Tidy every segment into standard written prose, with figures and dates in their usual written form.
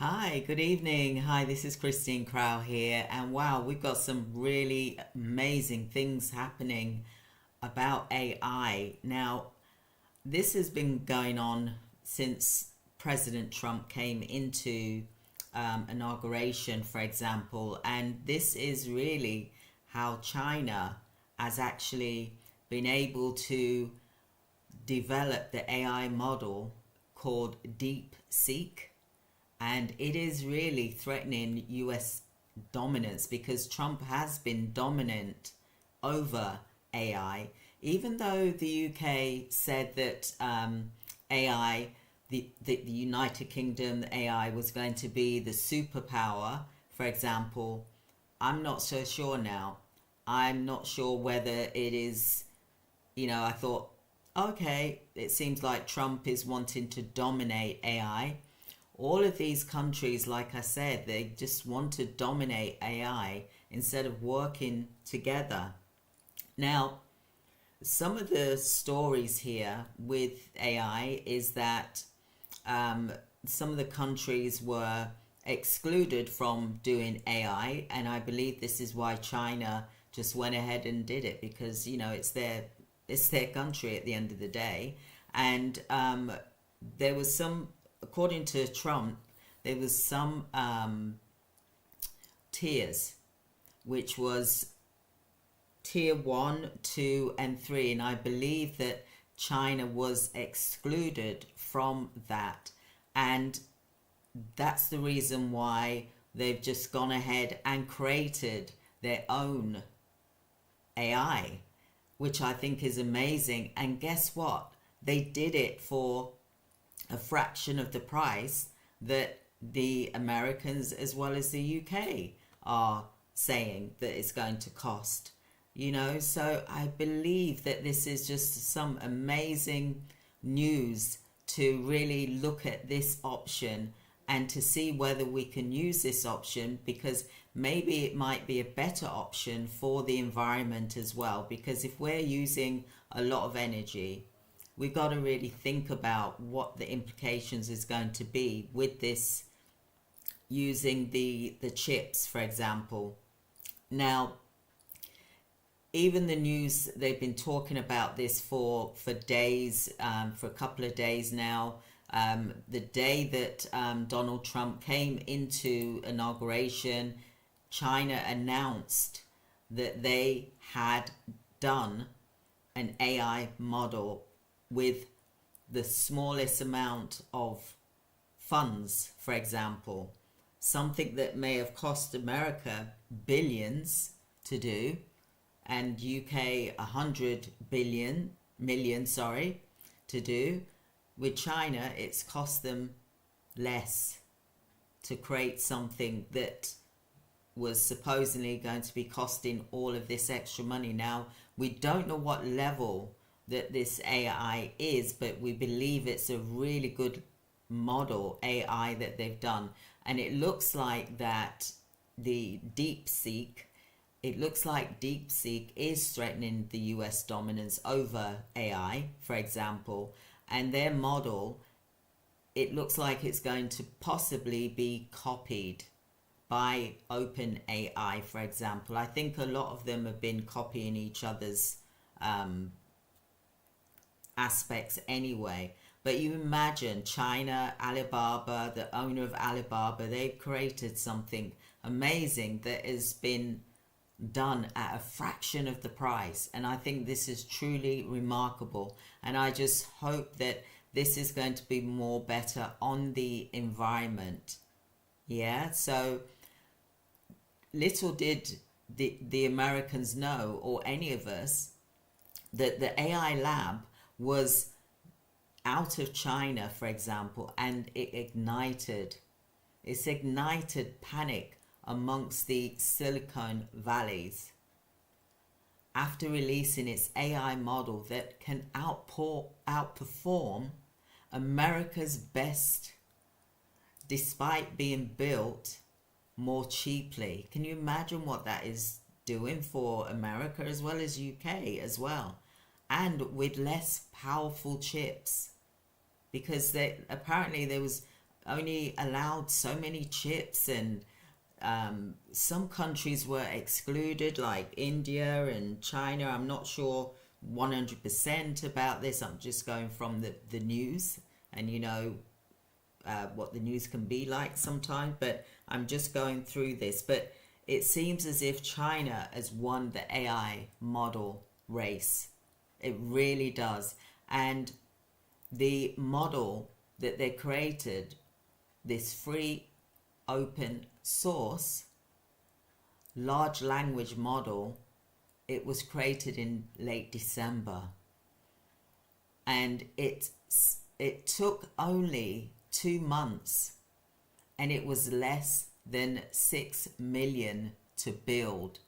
Hi, good evening. Hi, this is Christine Crow here. And wow, we've got some really amazing things happening about AI. Now, this has been going on since President Trump came into inauguration, for example. And this is really how China has actually been able to develop the AI model called DeepSeek, and it is really threatening US dominance because Trump has been dominant over AI, even though the UK said that AI, the United Kingdom AI was going to be the superpower, for example. I'm not so sure now. I'm not sure whether it is, I thought, okay, it seems like Trump is wanting to dominate AI. All of these countries, like I said, they just want to dominate AI instead of working together. Now, some of the stories here with AI is that some of the countries were excluded from doing AI, and I believe this is why China just went ahead and did it because it's their country at the end of the day, and there was some, according to Trump, there was some tiers, which was tier 1, 2, and 3, and I believe that China was excluded from that, and that's the reason why they've just gone ahead and created their own AI, which I think is amazing. And guess what? They did it for a fraction of the price that the Americans as well as the UK are saying that it's going to cost. So I believe that this is just some amazing news to really look at this option and to see whether we can use this option, because maybe it might be a better option for the environment as well. Because if we're using a lot of energy, we've got to really think about what the implications is going to be with this, using the chips, for example. Now, even the news, they've been talking about this for days, for a couple of days now. The day that Donald Trump came into inauguration, China announced that they had done an AI model with the smallest amount of funds, for example. Something that may have cost America billions to do, and UK 100 million, to do. With China, it's cost them less to create something that was supposedly going to be costing all of this extra money. Now, we don't know what level that this AI is, but we believe it's a really good model AI that they've done. And it looks like that the DeepSeek, it looks like DeepSeek is threatening the US dominance over AI, for example. And their model, it looks like it's going to possibly be copied by OpenAI, for example. I think a lot of them have been copying each other's aspects anyway. But you imagine China, Alibaba, the owner of Alibaba, they've created something amazing that has been done at a fraction of the price, and I think this is truly remarkable. And I just hope that this is going to be more better on the environment. So little did the Americans know, or any of us, that the AI lab was out of China, for example, and it's ignited panic amongst the Silicon Valleys after releasing its AI model that can outperform America's best, despite being built more cheaply. Can you imagine what that is doing for America as well as UK as well, and with less powerful chips? Because apparently there was only allowed so many chips, and some countries were excluded, like India and China. I'm not sure 100% about this. I'm just going from the news, and what the news can be like sometimes, but I'm just going through this. But it seems as if China has won the AI model race. It really does. And the model that they created, this free open source large language model, it was created in late December, and it took only 2 months, and it was less than 6 million to build.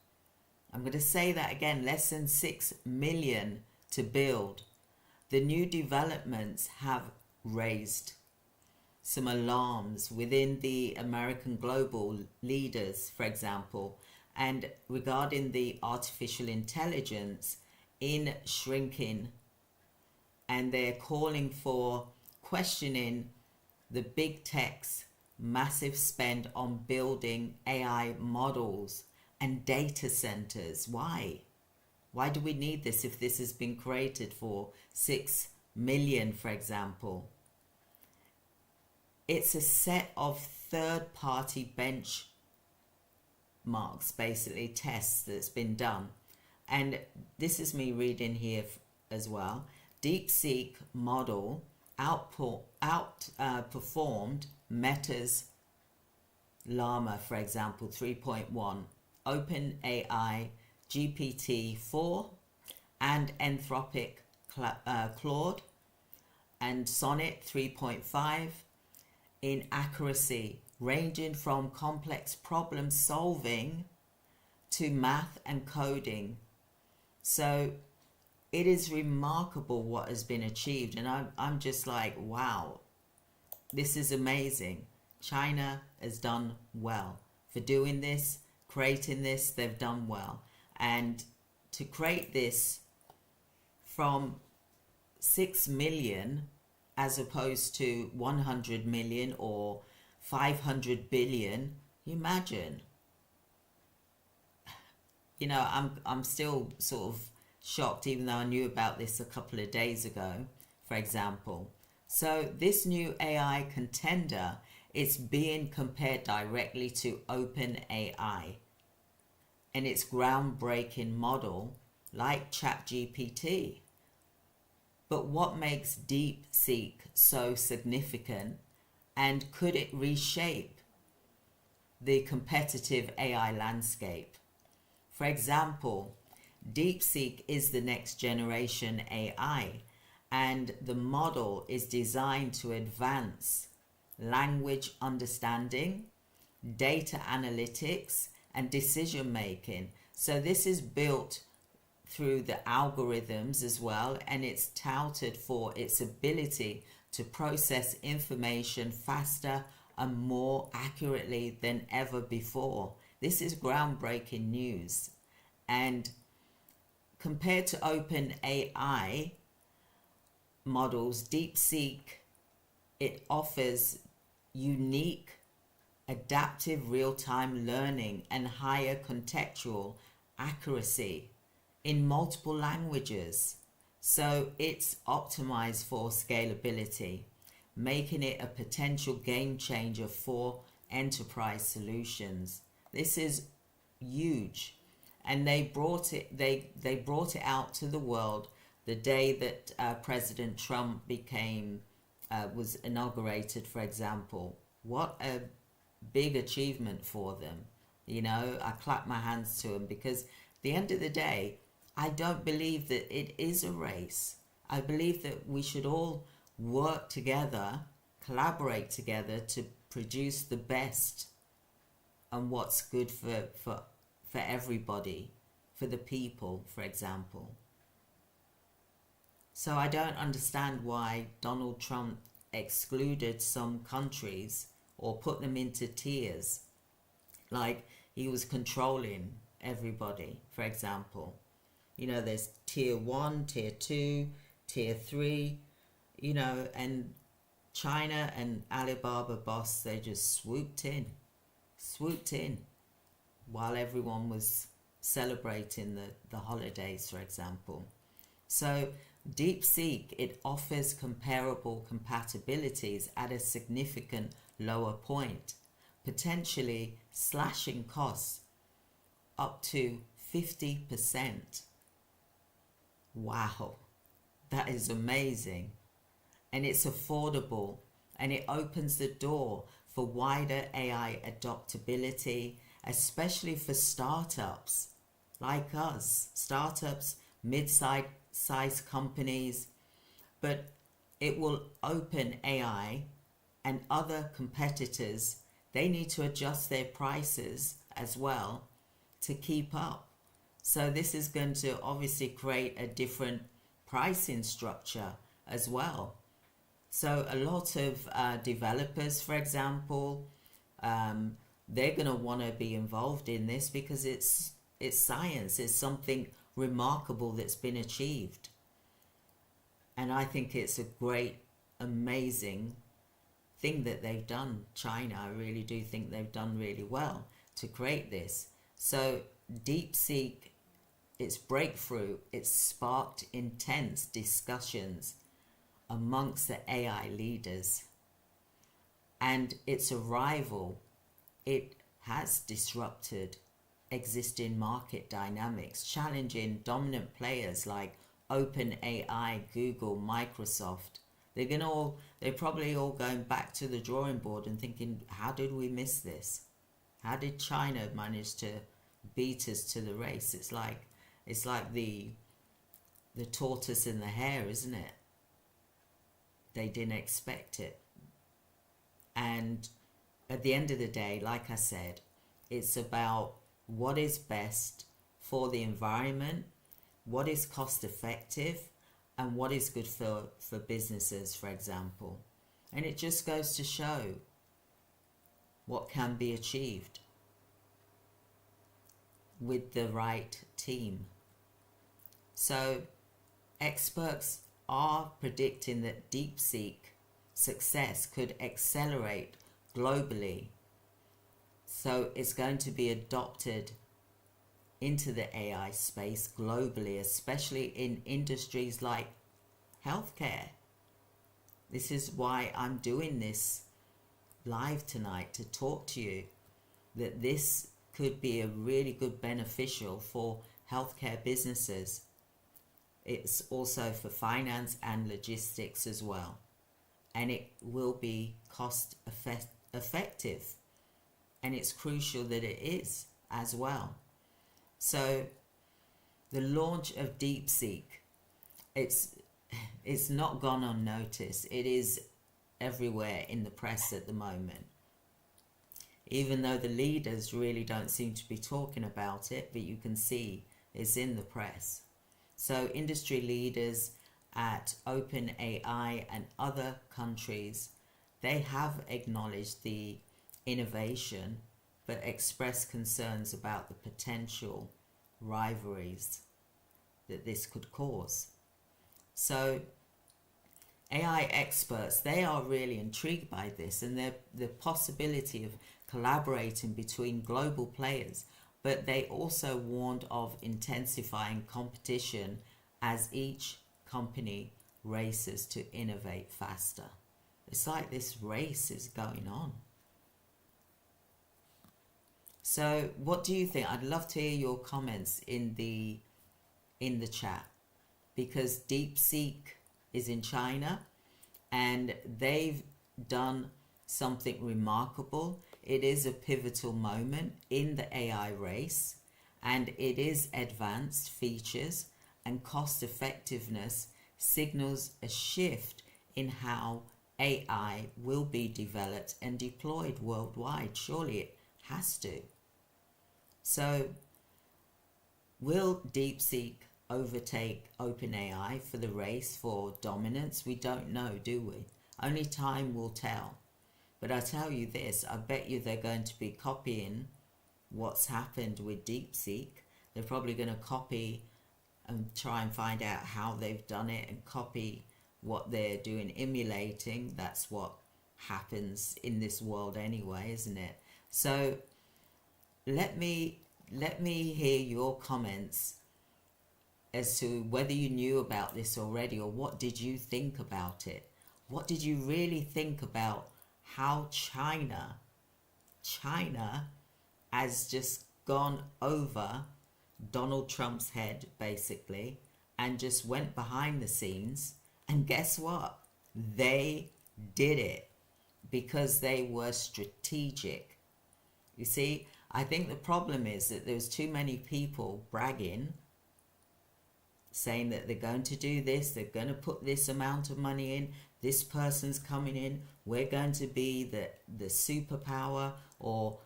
I'm going to say that again, less than 6 million to build. The new developments have raised some alarms within the American global leaders, for example, and regarding the artificial intelligence in shrinking, and they're calling for questioning the big tech's massive spend on building AI models and data centers. Why? Why do we need this if this has been created for 6 million, for example? It's a set of third-party benchmarks, basically tests that's been done. And this is me reading here as well. DeepSeek model outperformed Meta's Llama, for example, 3.1, OpenAI GPT-4, and Anthropic Claude, and Sonnet 3.5 in accuracy, ranging from complex problem solving to math and coding. So it is remarkable what has been achieved, and I'm just like, wow, this is amazing. China has done well for doing this, creating this. They've done well. And to create this from 6 million as opposed to 100 million or 500 billion, imagine. I'm still sort of shocked, even though I knew about this a couple of days ago, for example. So this new AI contender is being compared directly to OpenAI and its groundbreaking model like ChatGPT. But what makes DeepSeek so significant, and could it reshape the competitive AI landscape? For example, DeepSeek is the next generation AI, and the model is designed to advance language understanding, data analytics, and decision making. So this is built through the algorithms as well, and it's touted for its ability to process information faster and more accurately than ever before. This is groundbreaking news. And compared to OpenAI models, DeepSeek, it offers unique adaptive real-time learning and higher contextual accuracy in multiple languages. So it's optimized for scalability, making it a potential game changer for enterprise solutions. This is huge. And they brought it out to the world the day that President Trump was inaugurated, for example. What a big achievement for them. I clap my hands to them, because at the end of the day, I don't believe that it is a race. I believe that we should all work together, collaborate together to produce the best and what's good for everybody, for the people, for example. So I don't understand why Donald Trump excluded some countries or put them into tiers, like he was controlling everybody, for example. There's tier 1, tier 2, tier 3, and China and Alibaba boss, they just swooped in while everyone was celebrating the holidays, for example. So DeepSeek, it offers comparable compatibilities at a significant lower point, potentially slashing costs up to 50%. Wow, that is amazing. And it's affordable, and it opens the door for wider AI adoptability, especially for startups like us, startups, mid-sized companies. But it will open AI and other competitors, they need to adjust their prices as well to keep up. So this is going to obviously create a different pricing structure as well. So a lot of developers, for example, they're going to want to be involved in this because it's science. It's something remarkable that's been achieved. And I think it's a great, amazing thing that they've done. China, I really do think they've done really well to create this. So DeepSeek, its breakthrough, it sparked intense discussions amongst the AI leaders, and its arrival, it has disrupted existing market dynamics, challenging dominant players like OpenAI, Google, Microsoft. They're probably all going back to the drawing board and thinking, how did we miss this? How did China manage to beat us to the race? It's like the tortoise and the hare, isn't it? They didn't expect it. And at the end of the day, like I said, it's about what is best for the environment, what is cost effective, and what is good for businesses, for example. And it just goes to show what can be achieved with the right team. So experts are predicting that DeepSeek success could accelerate globally. So it's going to be adopted into the AI space globally, especially in industries like healthcare. This is why I'm doing this live tonight, to talk to you that this could be a really good beneficial for healthcare businesses. It's also for finance and logistics as well. And it will be cost effective. And it's crucial that it is as well. So the launch of DeepSeek, it's not gone unnoticed. It is everywhere in the press at the moment. Even though the leaders really don't seem to be talking about it, but you can see it's in the press. So industry leaders at OpenAI and other countries, they have acknowledged the innovation, but expressed concerns about the potential rivalries that this could cause. So AI experts, they are really intrigued by this and the possibility of collaborating between global players, but they also warned of intensifying competition as each company races to innovate faster. It's like this race is going on. So what do you think? I'd love to hear your comments in the chat, because DeepSeek is in China and they've done something remarkable. It is a pivotal moment in the AI race, and it is advanced features and cost effectiveness signals a shift in how AI will be developed and deployed worldwide. Surely it has to. So will DeepSeek overtake OpenAI for the race for dominance? We don't know, do we? Only time will tell. But I tell you this, I bet you they're going to be copying what's happened with DeepSeek. They're probably going to copy and try and find out how they've done it and copy what they're doing, emulating. That's what happens in this world anyway, isn't it? So let me hear your comments as to whether you knew about this already, or what did you think about it. What did you really think about how China has just gone over Donald Trump's head, basically, and just went behind the scenes, and guess what? They did it because they were strategic. You see, I think the problem is that there's too many people bragging, saying that they're going to do this, they're going to put this amount of money in, this person's coming in, we're going to be the superpower, or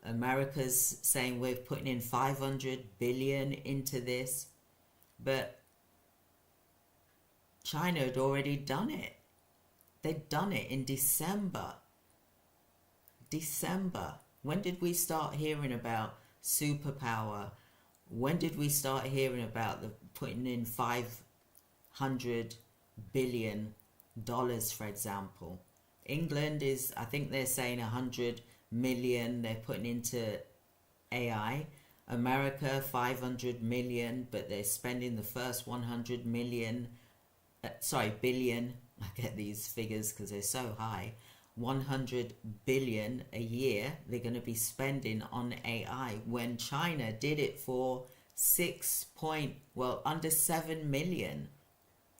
America's saying we're putting in 500 billion into this. But China had already done it. They'd done it in December. When did we start hearing about superpower? When did we start hearing about the putting in $500 billion, for example? England is, I think they're saying 100 million they're putting into AI. America 500 million, but they're spending the first 100 million, billion. I get these figures because they're so high. 100 billion a year they're going to be spending on AI, when China did it for under 7 million.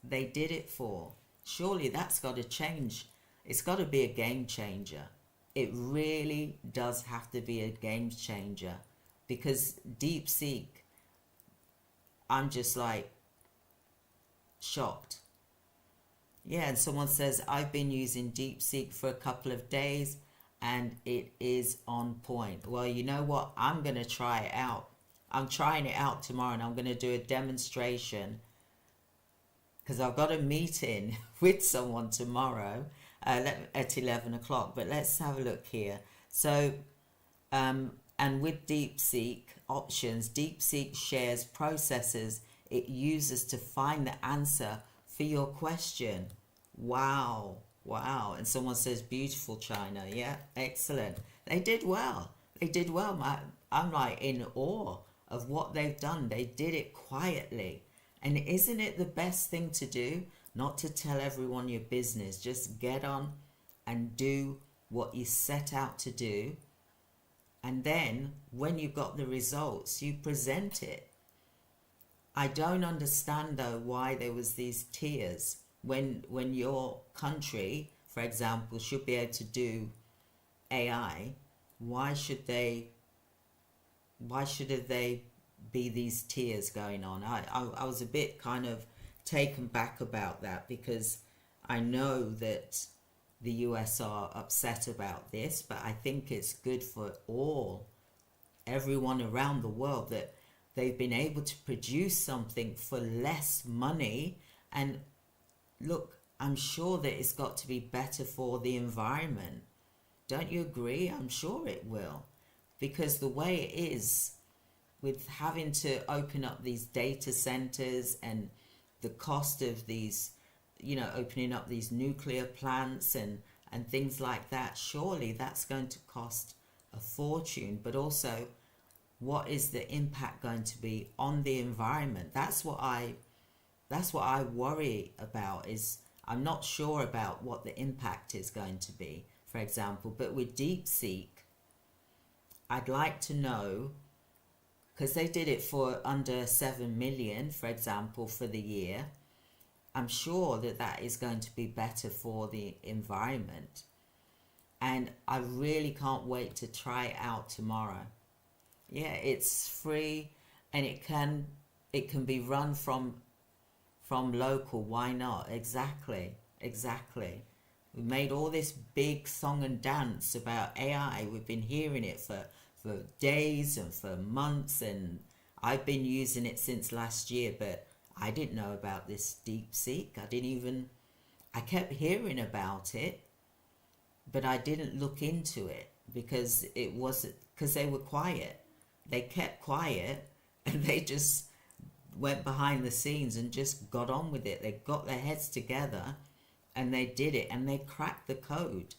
They did it for. Surely that's got to change. It's got to be a game changer. It really does have to be a game changer, because DeepSeek, I'm just like shocked. Yeah, and someone says, I've been using DeepSeek for a couple of days and it is on point. Well, you know what? I'm going to try it out. I'm trying it out tomorrow, and I'm going to do a demonstration because I've got a meeting with someone tomorrow at 11 o'clock. But let's have a look here. So, and with DeepSeek options, DeepSeek shares processes it uses to find the answer for your question. Wow. And someone says, beautiful, China. Yeah, excellent. They did well. I'm like in awe of what they've done. They did it quietly. And isn't it the best thing to do? Not to tell everyone your business. Just get on and do what you set out to do. And then when you've got the results, you present it. I don't understand though why there was these tiers when your country, for example, should be able to do AI. Why should they be these tiers going on? I was a bit kind of taken back about that, because I know that the US are upset about this, but I think it's good for everyone around the world that they've been able to produce something for less money. And look, I'm sure that it's got to be better for the environment. Don't you agree? I'm sure it will. Because the way it is, with having to open up these data centers and the cost of these, opening up these nuclear plants and things like that, surely that's going to cost a fortune. But also, what is the impact going to be on the environment? That's what I worry about. Is I'm not sure about what the impact is going to be, for example. But with DeepSeek, I'd like to know, because they did it for under 7 million, for example, for the year. I'm sure that is going to be better for the environment. And I really can't wait to try it out tomorrow. Yeah, it's free, and it can be run from local. Why not? Exactly. We made all this big song and dance about AI. We've been hearing it for days and for months, and I've been using it since last year, but I didn't know about this DeepSeek. I kept hearing about it, but I didn't look into it because they were quiet. They kept quiet, and they just went behind the scenes and just got on with it. They got their heads together and they did it, and they cracked the code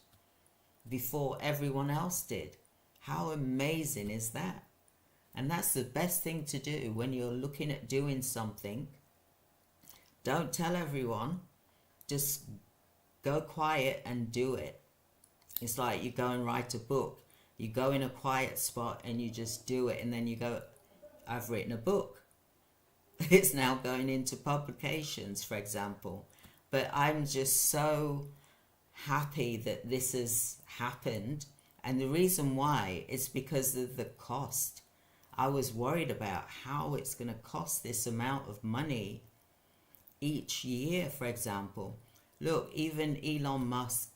before everyone else did. How amazing is that? And that's the best thing to do when you're looking at doing something. Don't tell everyone. Just go quiet and do it. It's like you go and write a book. You go in a quiet spot and you just do it, and then you go, I've written a book. It's now going into publications, for example. But I'm just so happy that this has happened. And the reason why is because of the cost. I was worried about how it's going to cost this amount of money each year, for example. Look, even Elon Musk,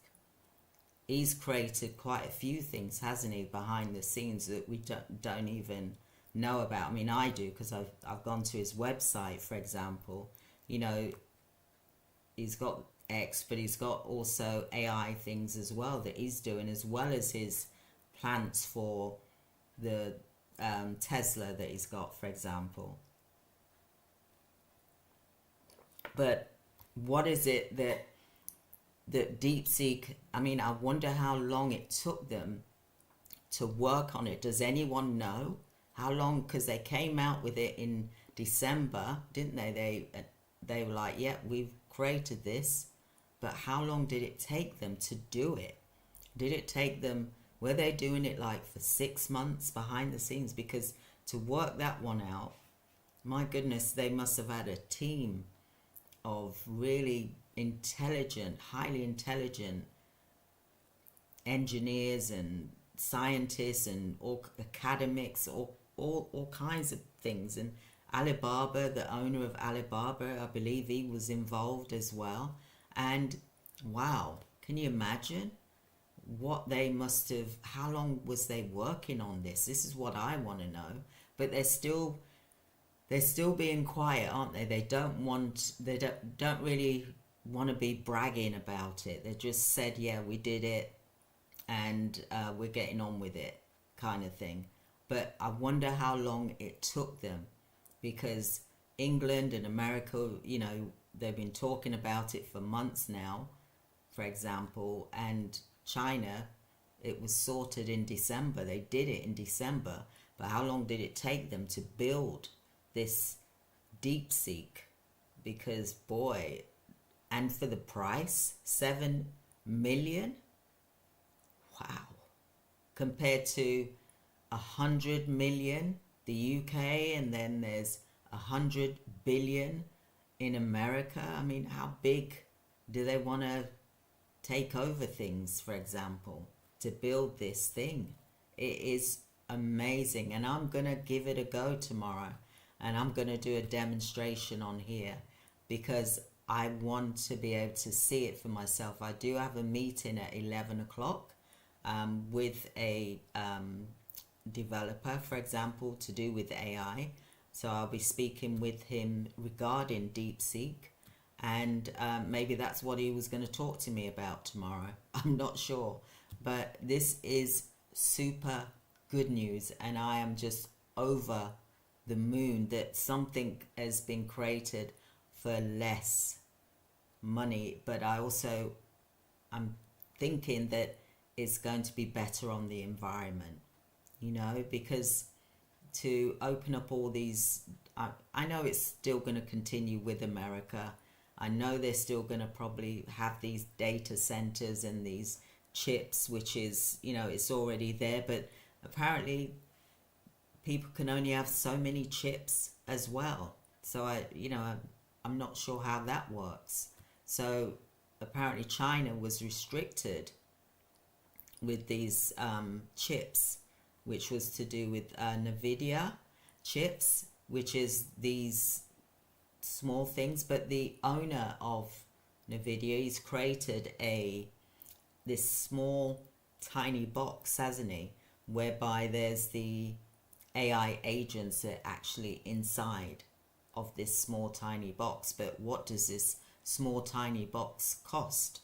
he's created quite a few things, hasn't he, behind the scenes that we don't even know about. I mean, I do, because I've gone to his website, for example. You know, he's got X, but he's got also AI things as well that he's doing, as well as his plans for the Tesla that he's got, for example. But what is it that DeepSeek, I mean, I wonder how long it took them to work on it. Does anyone know how long? Because they came out with it in December, didn't they? They were like, yeah, we've created this. But how long did it take them to do it? Did it take them, were they doing it like for 6 months behind the scenes? Because to work that one out, my goodness, they must have had a team of really intelligent, highly intelligent engineers and scientists and all academics, all kinds of things. And Alibaba, the owner of Alibaba, I believe he was involved as well. And wow, can you imagine what they must have, how long was they working on this? This is what I want to know. But they're still being quiet, aren't they? They don't really want to be bragging about it. They just said, yeah, we did it, and we're getting on with it, kind of thing. But I wonder how long it took them, because England and America, you know, they've been talking about it for months now, for example, and China, it was sorted in December. They did it in December. But how long did it take them to build this DeepSeek? Because boy, and for the price, 7 million? Wow. Compared to 100 million, the UK, and then there's 100 billion in America. I mean, how big do they want to take over things, for example, to build this thing? It is amazing, and I'm going to give it a go tomorrow, and I'm going to do a demonstration on here because I want to be able to see it for myself. I do have a meeting at 11 o'clock with a developer, for example, to do with AI. So I'll be speaking with him regarding DeepSeek, and maybe that's what he was going to talk to me about tomorrow. I'm not sure, but this is super good news, and I am just over the moon that something has been created for less money. But I'm thinking that it's going to be better on the environment, you know, because to open up all these, I know it's still going to continue with America. I know they're still going to probably have these data centers and these chips, which is, you know, it's already there, but apparently people can only have so many chips as well. So I'm not sure how that works. So apparently China was restricted with these chips, which was to do with NVIDIA chips, which is these small things. But the owner of NVIDIA, he's created this small tiny box, hasn't he, whereby there's the AI agents that are actually inside of this small tiny box. But what does this small tiny box cost?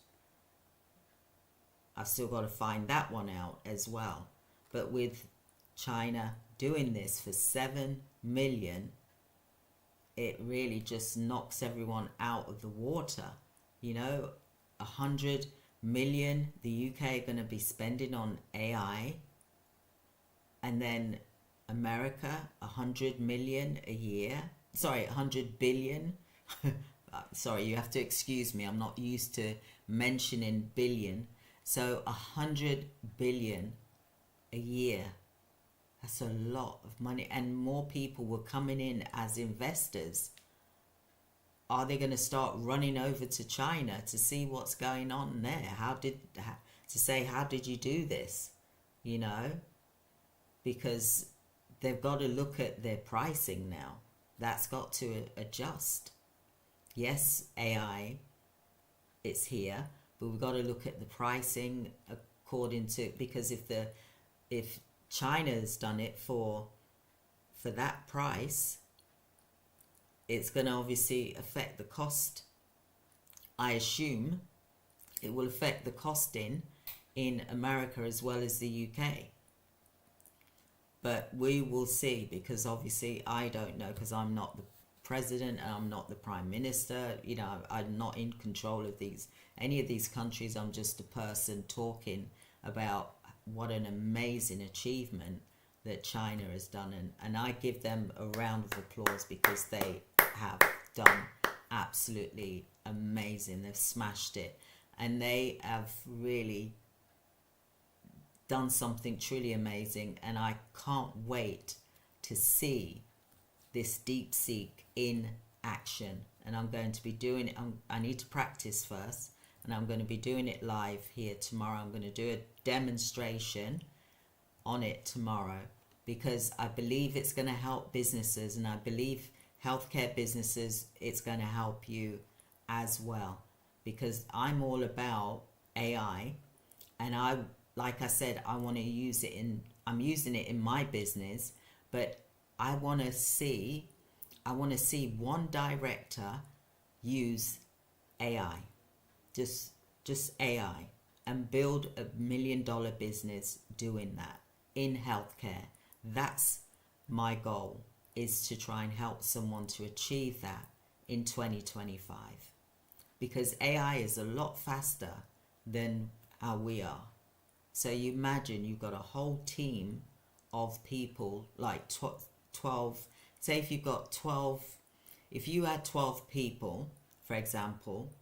I've still got to find that one out as well. But with China doing this for 7 million, it really just knocks everyone out of the water. 100 million the UK are going to be spending on AI, and then America 100 million a year. Sorry, 100 billion. Sorry, you have to excuse me. I'm not used to mentioning billion. So 100 billion a year. That's a lot of money, and more people were coming in as investors. Are they going to start running over to China to see what's going on there? How did you do this? Because they've got to look at their pricing now. That's got to adjust. Yes, AI, it's here, but we've got to look at the pricing according to, because if China's done it for that price, it's going to obviously affect the cost. I assume it will affect the costing in America as well as the UK. But we will see, because obviously I don't know, because I'm not the president and I'm not the prime minister. I'm not in control of any of these countries. I'm just a person talking about what an amazing achievement that China has done, and I give them a round of applause because they have done absolutely amazing. They've smashed it, and they have really done something truly amazing, and I can't wait to see this DeepSeek in action. And I'm going to be doing it. I need to practice first, and I'm going to be doing it live here tomorrow. I'm going to do a demonstration on it tomorrow, because I believe it's going to help businesses, and I believe healthcare businesses, it's going to help you as well, because I'm all about AI, and like I said, I want to use it I'm using it in my business, but I want to see one director use AI, just AI, and build $1 million business doing that in healthcare. That's my goal, is to try and help someone to achieve that in 2025, because AI is a lot faster than how we are. So you imagine you've got a whole team of people, like 12, say if you had 12 people, for example,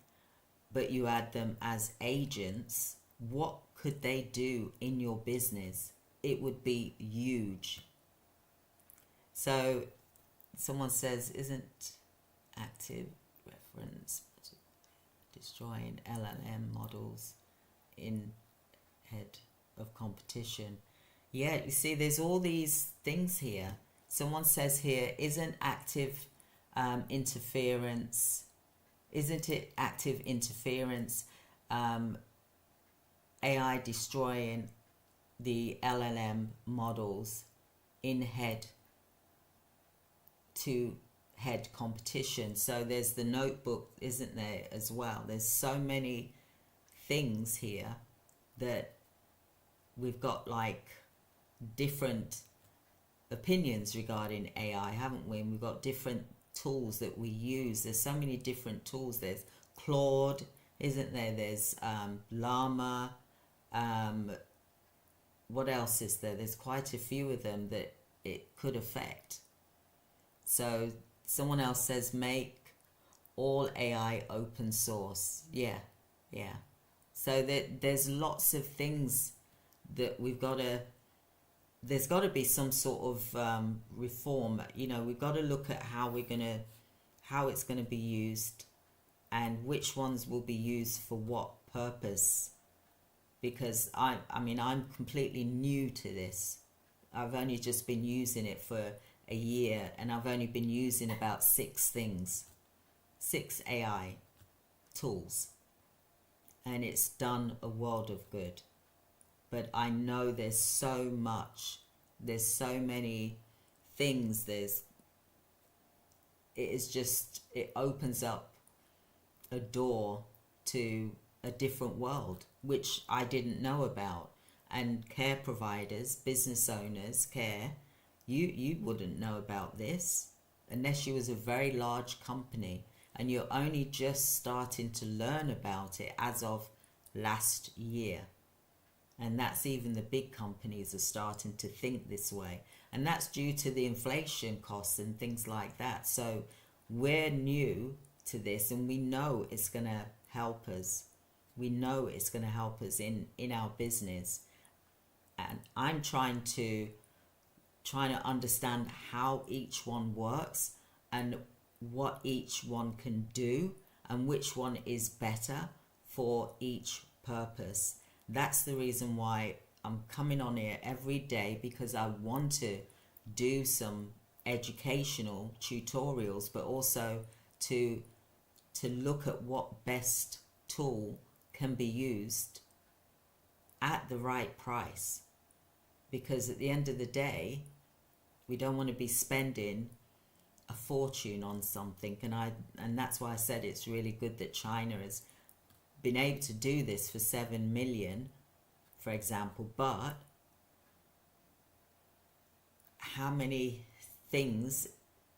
but you had them as agents, what could they do in your business? It would be huge. So someone says, isn't active reference destroying LLM models in head of competition? Yeah, you see, there's all these things here. Someone says here, isn't it active interference, AI destroying the LLM models in head to head competition? So there's the notebook, isn't there, as well? There's so many things here that we've got like different opinions regarding AI, haven't we? And we've got different tools that we use. There's so many different tools. There's Claude, isn't there? There's Llama. What else is there? There's quite a few of them that it could affect. So someone else says, make all AI open source. Yeah. So there's lots of things that there's got to be some sort of reform. We've got to look at how it's going to be used, and which ones will be used for what purpose. Because I'm completely new to this. I've only just been using it for a year, and I've only been using about 6 AI tools, and it's done a world of good. But I know there's so many things. It opens up a door to a different world, which I didn't know about. And care providers, business owners, you wouldn't know about this unless you was a very large company and you're only just starting to learn about it as of last year. And that's even the big companies are starting to think this way. And that's due to the inflation costs and things like that. So we're new to this, and we know it's going to help us. We know it's going to help us in our business. And I'm trying to understand how each one works and what each one can do and which one is better for each purpose. That's the reason why I'm coming on here every day, because I want to do some educational tutorials, but also to look at what best tool can be used at the right price. Because at the end of the day, we don't want to be spending a fortune on something. And that's why I said it's really good that China has been able to do this for 7 million, for example. But how many things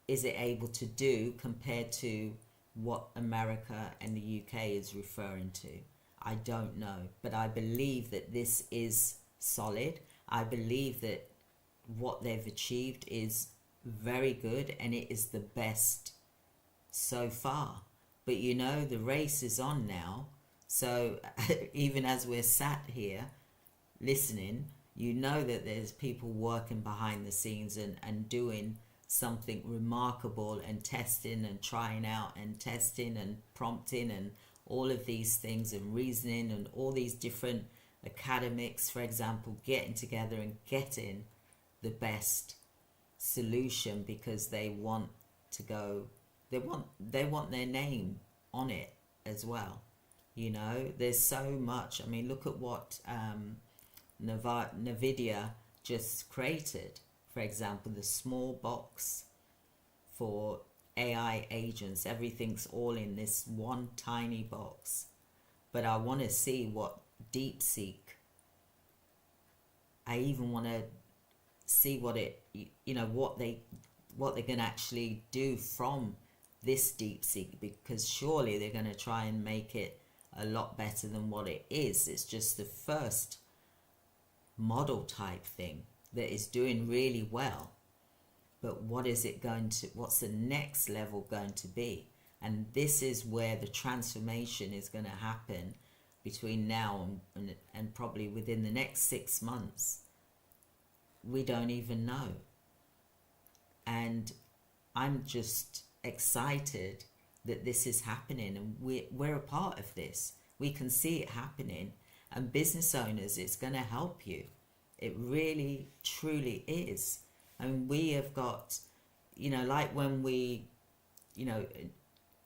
is it able to do compared to what America and the UK is referring to? I don't know, but I believe that this is solid. I believe that what they've achieved is very good, and it is the best so far. But you know, the race is on now. So even as we're sat here listening, you know that there's people working behind the scenes and doing something remarkable and testing and trying out and testing and prompting and all of these things and reasoning and all these different academics, for example, getting together and getting the best solution, because they want to go, they want their name on it as well. You know, there's so much. I mean, look at what NVIDIA just created, for example, the small box for AI agents. Everything's all in this one tiny box. But I want to see what DeepSeek, I even want to see what it, you know, what they're going to actually do from this DeepSeek, because surely they're going to try and make it a lot better than what it is. It's just the first model type thing that is doing really well. But what is it going to, what's the next level going to be? And this is where the transformation is going to happen between now and probably within the next 6 months. We don't even know. And I'm just excited that this is happening, and we're a part of this. We can see it happening, and business owners, it's going to help you. It really, truly is. I mean, we have got, you know, like when we, you know,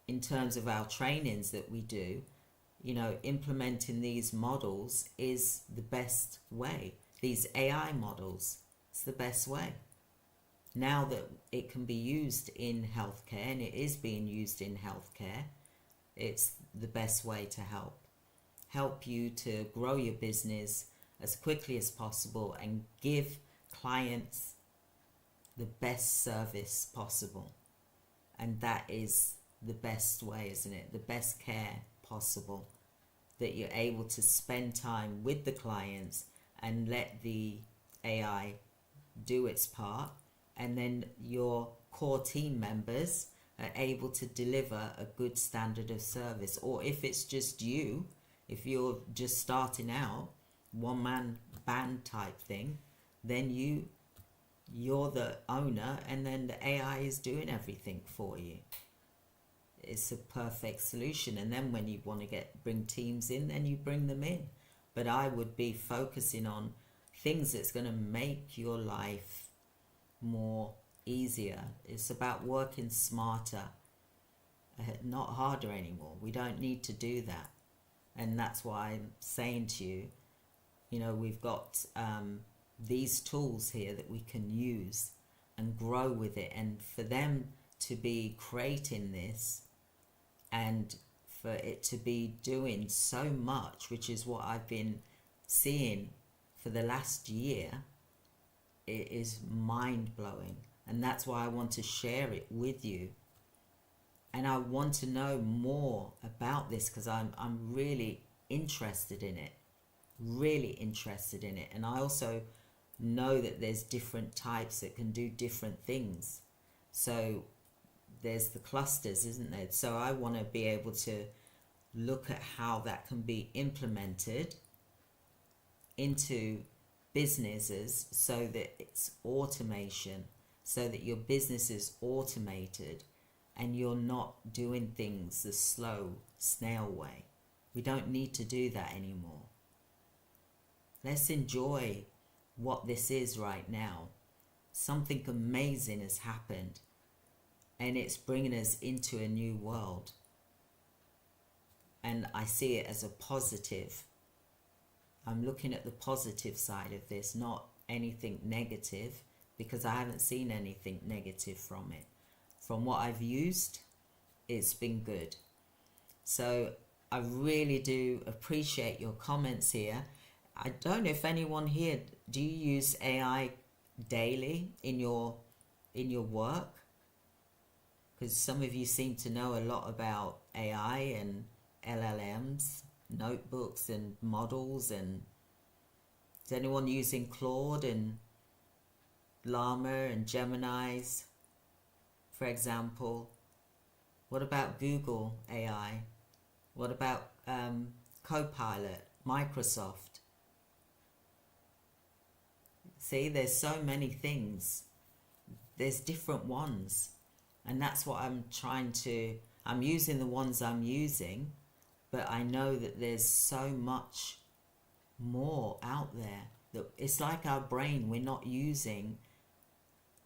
in terms of our trainings that we do, you know, implementing these models is the best way. These AI models, it's the best way. Now that it can be used in healthcare, and it is being used in healthcare, it's the best way to help you to grow your business as quickly as possible and give clients the best service possible. And that is the best way, isn't it? The best care possible, that you're able to spend time with the clients and let the AI do its part, and then your core team members are able to deliver a good standard of service. Or if it's just you, if you're just starting out, one-man band type thing, then you're the owner, and then the AI is doing everything for you. It's a perfect solution. And then when you want to bring teams in, then you bring them in. But I would be focusing on things that's going to make your life more easier. It's about working smarter, not harder anymore. We don't need to do that. And that's why I'm saying to you, you know, we've got these tools here that we can use and grow with it. And for them to be creating this and for it to be doing so much, which is what I've been seeing for the last year, it is mind-blowing. And that's why I want to share it with you. And I want to know more about this because I'm really interested in it. Really interested in it. And I also know that there's different types that can do different things. So there's the clusters, isn't there? So I want to be able to look at how that can be implemented into businesses so that it's automation, so that your business is automated and you're not doing things the slow snail way. We don't need to do that anymore. Let's enjoy what this is right now. Something amazing has happened and it's bringing us into a new world. And I see it as a positive. I'm looking at the positive side of this, not anything negative, because I haven't seen anything negative from it. From what I've used, it's been good. So I really do appreciate your comments here. I don't know if anyone here, do you use AI daily in your work? Because some of you seem to know a lot about AI and LLMs, notebooks and models. And is anyone using Claude and Llama and Geminis, for example? What about Google AI? What about Copilot, Microsoft? See, there's so many things. There's different ones. And that's what I'm using the ones I'm using, but I know that there's so much more out there that it's like our brain, we're not using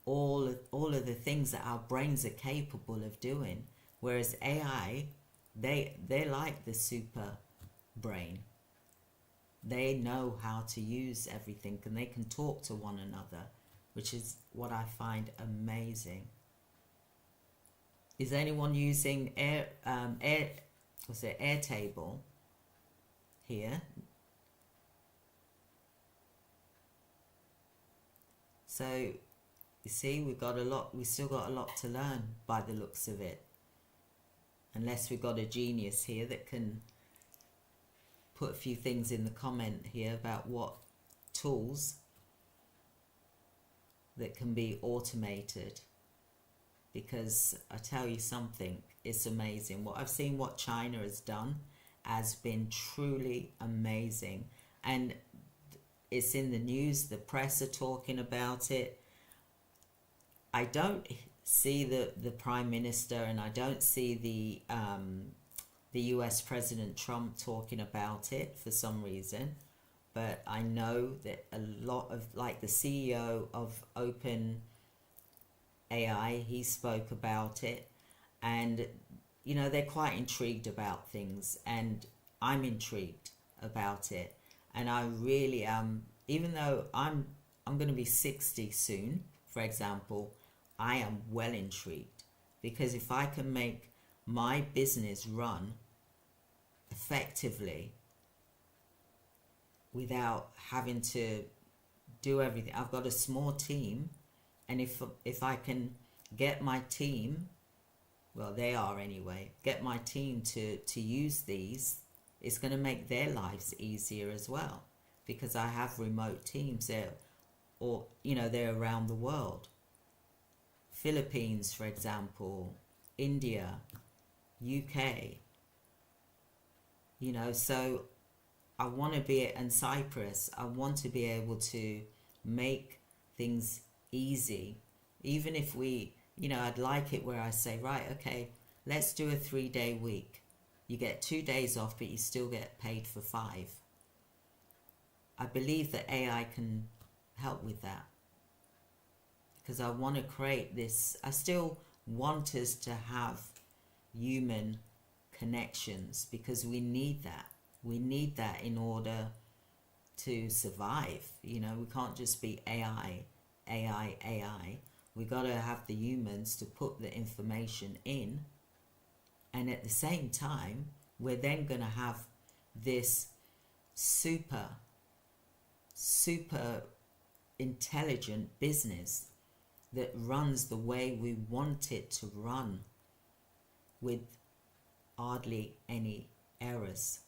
all of the things that our brains are capable of doing. Whereas AI, they're like the super brain. They know how to use everything and they can talk to one another, which is what I find amazing. Is anyone using Airtable here? So you see, we still got a lot to learn by the looks of it. Unless we've got a genius here that can put a few things in the comment here about what tools that can be automated. Because I tell you something, it's amazing. What I've seen, what China has done, has been truly amazing. And it's in the news, the press are talking about it. I don't see the Prime Minister and I don't see the US President Trump talking about it for some reason. But I know that a lot of, like the CEO of OpenAI, he spoke about it, and you know, they're quite intrigued about things, and I'm intrigued about it. And I really am, even though I'm going to be 60 soon, for example, I am well intrigued, because if I can make my business run effectively without having to do everything, I've got a small team, and if I can get my team, well, they are anyway, get my team to use these, it's going to make their lives easier as well, because I have remote teams there, or you know, they're around the world. Philippines, for example, India, UK, you know, so I want to be, and Cyprus, I want to be able to make things easy. Even if we, you know, I'd like it where I say, right, okay, let's do a 3-day week. You get 2 days off, but you still get paid for 5. I believe that AI can help with that, because I want to create this. I still want us to have human connections, because we need that. We need that in order to survive. You know, we can't just be AI. We got to have the humans to put the information in, and at the same time, we're then going to have this super intelligent business that runs the way we want it to run with hardly any errors.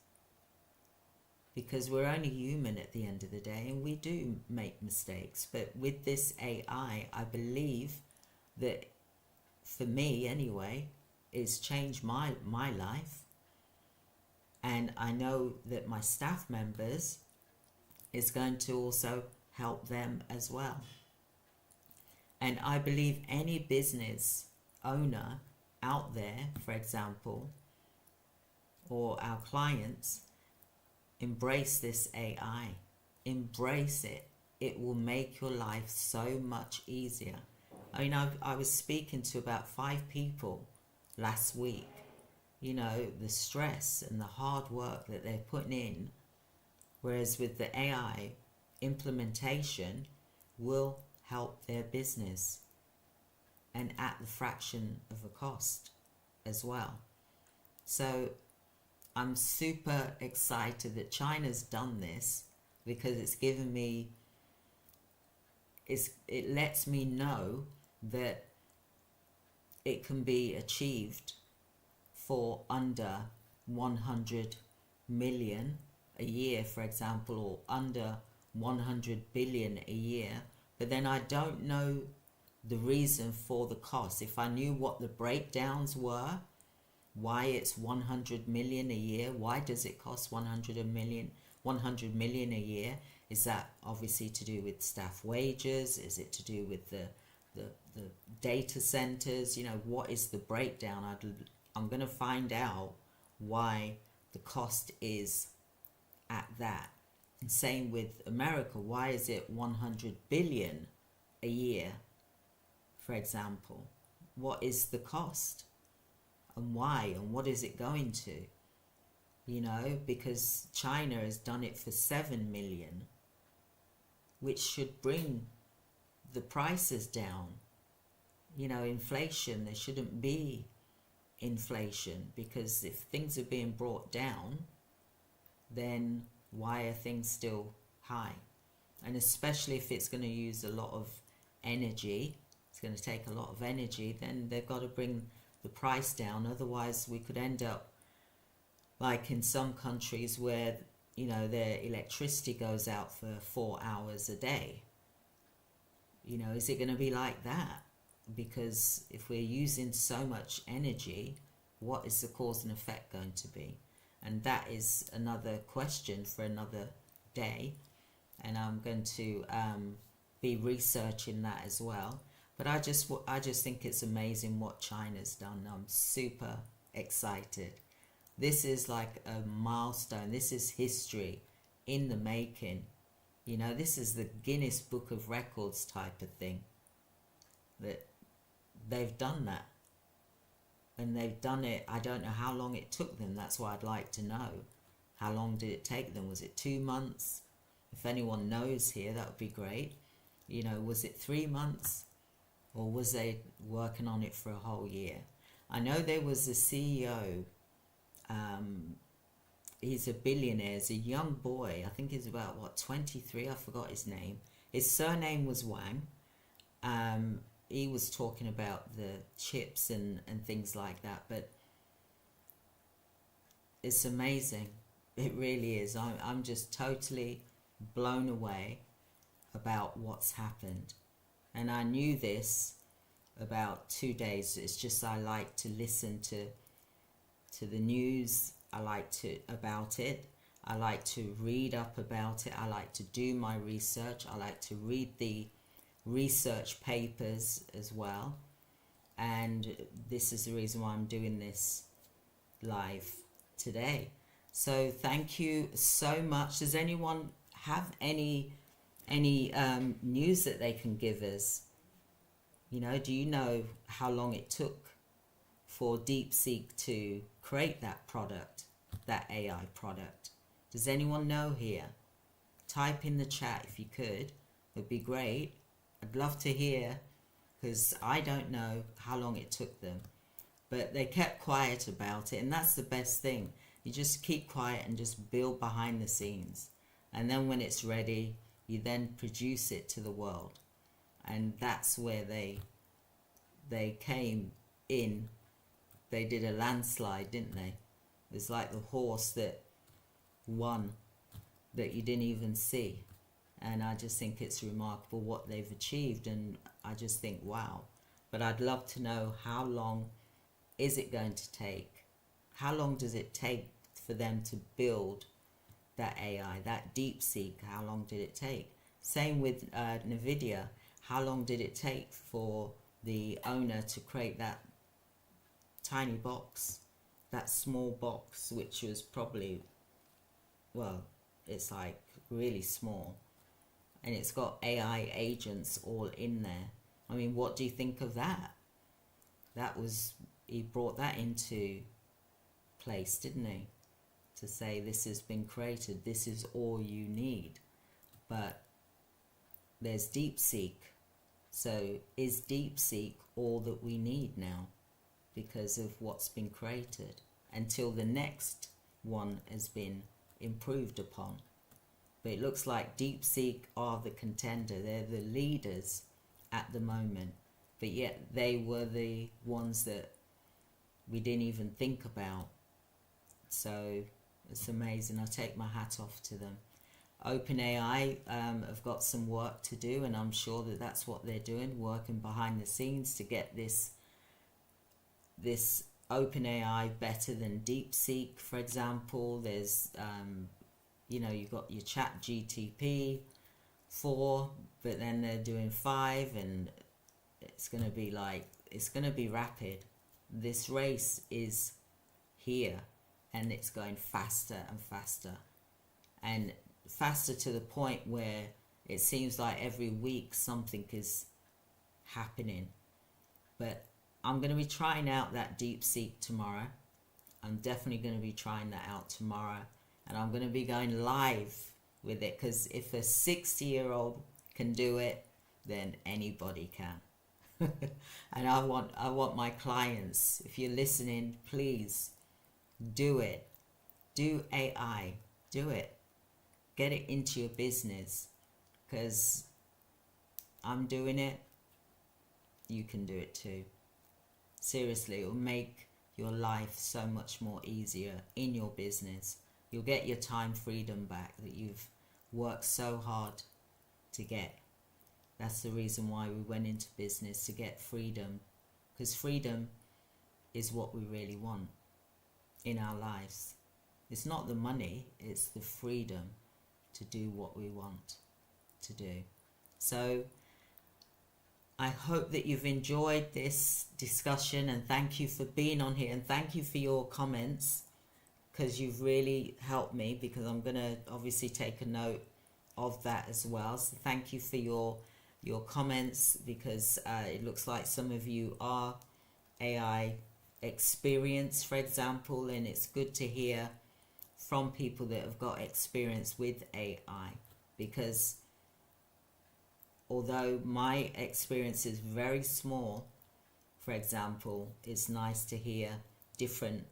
Because we're only human at the end of the day, and we do make mistakes. But with this AI, I believe that, for me anyway, it's changed my life. And I know that my staff members is going to also help them as well. And I believe any business owner out there, for example, or our clients, embrace this AI. Embrace it. It will make your life so much easier. I mean, I was speaking to about 5 people last week. You know, the stress and the hard work that they're putting in, whereas with the AI implementation will help their business, and at the fraction of a cost as well. So I'm super excited that China's done this, because it's given me, it lets me know that it can be achieved for under 100 million a year, for example, or under 100 billion a year. But then I don't know the reason for the cost. If I knew what the breakdowns were, why it's 100 million a year, why does it cost 100 million a year? Is that obviously to do with staff wages? Is it to do with the data centers? You know, what is the breakdown? I'm going to find out why the cost is at that. And same with America. Why is it 100 billion a year, for example? What is the cost? And why? And what is it going to? You know, because China has done it for 7 million, which should bring the prices down. You know, inflation, there shouldn't be inflation, because if things are being brought down, then why are things still high? And especially if it's going to use a lot of energy, it's going to take a lot of energy, then they've got to bring the price down. Otherwise we could end up like in some countries where, you know, their electricity goes out for 4 hours a day. You know, is it going to be like that? Because if we're using so much energy, what is the cause and effect going to be? And that is another question for another day, and I'm going to be researching that as well. But I just think it's amazing what China's done. I'm super excited. This is like a milestone. This is history in the making. You know, this is the Guinness Book of Records type of thing, that they've done that. And they've done it, I don't know how long it took them. That's what I'd like to know. How long did it take them? Was it 2 months? If anyone knows here, that would be great. You know, was it 3 months? Or was they working on it for a whole year? I know there was a CEO, he's a billionaire, he's a young boy. I think he's about, 23? I forgot his name. His surname was Wang. He was talking about the chips and things like that, but it's amazing. It really is. I'm just totally blown away about what's happened. And I knew this about 2 days. It's just I like to listen to the news. I like to about it. I like to read up about it. I like to do my research. I like to read the research papers as well, and this is the reason why I'm doing this live today. So thank you so much. Does anyone have any news that they can give us? You know, do you know how long it took for DeepSeek to create that product, that AI product? Does anyone know here? Type in the chat if you could. It would be great. I'd love to hear, because I don't know how long it took them. But they kept quiet about it, and that's the best thing. You just keep quiet and just build behind the scenes. And then when it's ready, you then produce it to the world. and that's where they came in. They did a landslide, didn't they? It's like the horse that won that you didn't even see. And I just think it's remarkable what they've achieved, and I just think, wow. But I'd love to know, how long is it going to take? How long does it take for them to build that AI, that DeepSeek? How long did it take? Same with NVIDIA. How long did it take for the owner to create that tiny box, that small box, which was probably, well, it's like really small, and it's got AI agents all in there. I mean, what do you think of that? That was, he brought that into place, didn't he? To say, this has been created, this is all you need. But there's DeepSeek. So is DeepSeek all that we need now because of what's been created, until the next one has been improved upon? But it looks like DeepSeek are the contender. They're the leaders at the moment. But yet they were the ones that we didn't even think about. So it's amazing. I take my hat off to them. OpenAI have got some work to do, and I'm sure that that's what they're doing, working behind the scenes to get this OpenAI better than DeepSeek, for example. There's you've got your chat GTP 4, but then they're doing 5, and it's going to be rapid. This race is here, and it's going faster and faster, and faster to the point where it seems like every week something is happening. But I'm going to be trying out that DeepSeek tomorrow. I'm definitely going to be trying that out tomorrow, and I'm going to be going live with it, because if a 60-year-old can do it, then anybody can. And I want my clients, if you're listening, please do it. Do AI. Do it. Get it into your business, because I'm doing it. You can do it too. Seriously, it will make your life so much more easier in your business. You'll get your time freedom back that you've worked so hard to get. That's the reason why we went into business, to get freedom, because freedom is what we really want in our lives. It's not the money, it's the freedom to do what we want to do. So I hope that you've enjoyed this discussion, and thank you for being on here, and thank you for your comments, because you've really helped me, because I'm going to obviously take a note of that as well. So thank you for your comments, because it looks like some of you are AI experienced, for example, and it's good to hear from people that have got experience with AI, because although my experience is very small, for example, it's nice to hear different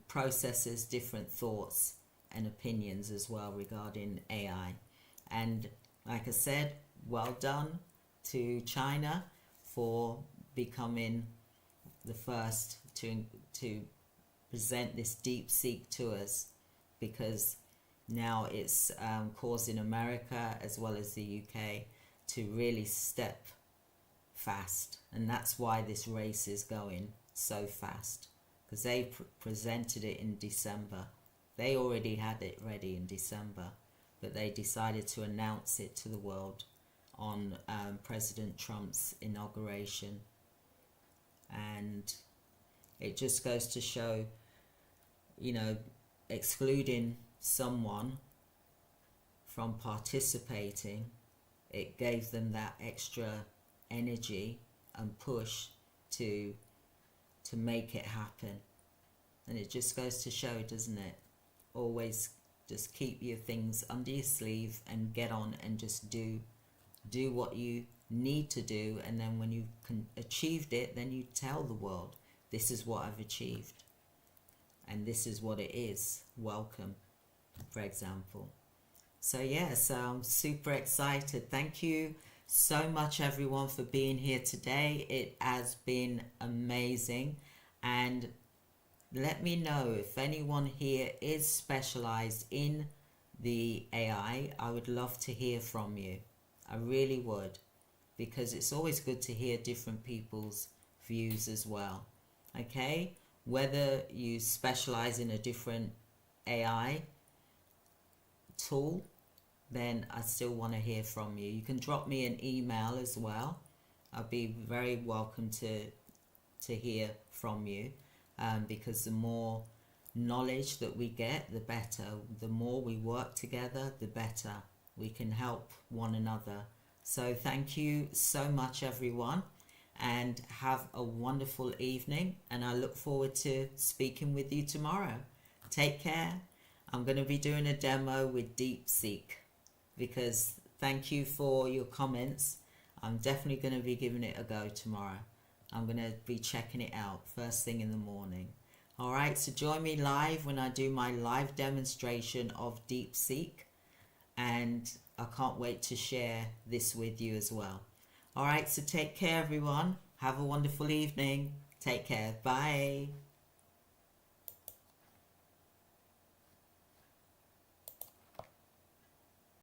processes, different thoughts and opinions as well regarding AI. And like I said, well done to China for becoming the first to present this DeepSeek to us, because now it's causing America as well as the UK to really step fast, and that's why this race is going so fast, because they presented it in December. They already had it ready in December, but they decided to announce it to the world on President Trump's inauguration. And it just goes to show, excluding someone from participating, it gave them that extra energy and push to make it happen. And it just goes to show, doesn't it? Always just keep your things under your sleeve and get on and just do what you need to do, and then when you achieved it, then you tell the world, this is what I've achieved and this is what it is. Welcome, for example. So yes, I'm super excited. Thank you so much, everyone, for being here today. It has been amazing. And let me know if anyone here is specialized in the AI. I would love to hear from you. I really would, because it's always good to hear different people's views as well. Okay? Whether you specialize in a different AI tool, then I still want to hear from you. You can drop me an email as well. I'll be very welcome to hear from you, because the more knowledge that we get, the better. The more we work together, the better we can help one another. So thank you so much, everyone, and have a wonderful evening, and I look forward to speaking with you tomorrow. Take care. I'm going to be doing a demo with DeepSeek, because thank you for your comments. I'm definitely going to be giving it a go tomorrow. I'm going to be checking it out first thing in the morning. Alright, so join me live when I do my live demonstration of DeepSeek, and I can't wait to share this with you as well. Alright, so take care, everyone. Have a wonderful evening. Take care. Bye.